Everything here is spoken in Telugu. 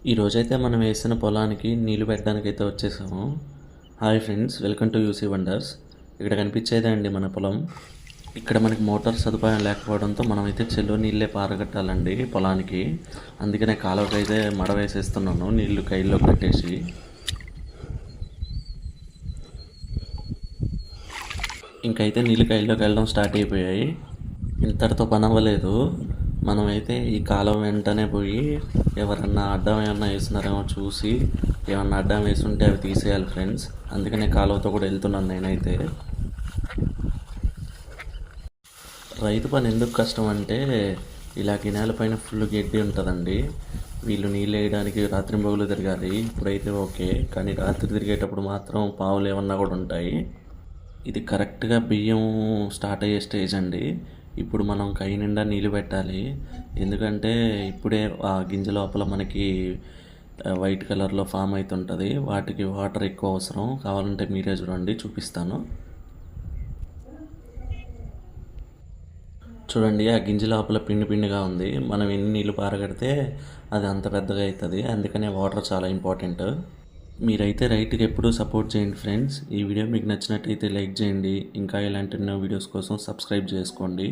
ఈరోజైతే మనం వేసిన పొలానికి నీళ్లు పెట్టడానికైతే వచ్చేసాము. Hi friends, welcome to UC wonders. ఇక్కడ కనిపించేదే అండి మన పొలం. ఇక్కడ మనకి మోటార్ సదుపాయం లేకపోవడంతో మనమైతే చెల్లో నీళ్ళే పారగట్టాలండి పొలానికి. అందుకనే కాలువకైతే మడ వేసేస్తున్నాను నీళ్లు కైల్లో కట్టేసి. ఇంకైతే నీళ్ళు కైల్లోకి వెళ్ళడం స్టార్ట్ అయిపోయాయి. ఇంతటితో పని అవ్వలేదు. మనమైతే ఈ కాలువ వెంటనే పోయి ఎవరన్నా అడ్డం ఏమన్నా వేస్తున్నారేమో చూసి ఏమన్నా అడ్డం వేసుంటే అవి తీసేయాలి ఫ్రెండ్స్. అందుకనే కాలువతో కూడా వెళ్తున్నాను నేనైతే. రైతు పని ఎందుకు కష్టం అంటే ఇలా గిన్నెల పైన ఫుల్ గడ్డి ఉంటుందండి. వీళ్ళు నీళ్ళు వేయడానికి రాత్రింబగలు తిరగాలి. ఇప్పుడైతే ఓకే, కానీ రాత్రి తిరిగేటప్పుడు మాత్రం పావులు ఏమన్నా కూడా ఉంటాయి. ఇది కరెక్ట్గా బియ్యం స్టార్ట్ అయ్యే స్టేజ్ అండి. ఇప్పుడు మనం కై నిండా నీళ్ళు పెట్టాలి. ఎందుకంటే ఇప్పుడే ఆ గింజ లోపల మనకి వైట్ కలర్లో ఫామ్ అవుతుంటుంది. వాటికి వాటర్ ఎక్కువ అవసరం. కావాలంటే మీరే చూడండి, చూపిస్తాను. చూడండి, ఆ గింజ లోపల పిండి పిండిగా ఉంది. మనం ఎన్ని నీళ్ళు పారగడితే అది అంత పెద్దగా అవుతుంది. అందుకనే వాటర్ చాలా ఇంపార్టెంట్. మీరైతే రైట్కి ఎప్పుడూ సపోర్ట్ చేయండి ఫ్రెండ్స్. ఈ వీడియో మీకు నచ్చినట్టయితే లైక్ చేయండి. ఇంకా ఇలాంటి ఎన్నో వీడియోస్ కోసం సబ్స్క్రైబ్ చేసుకోండి.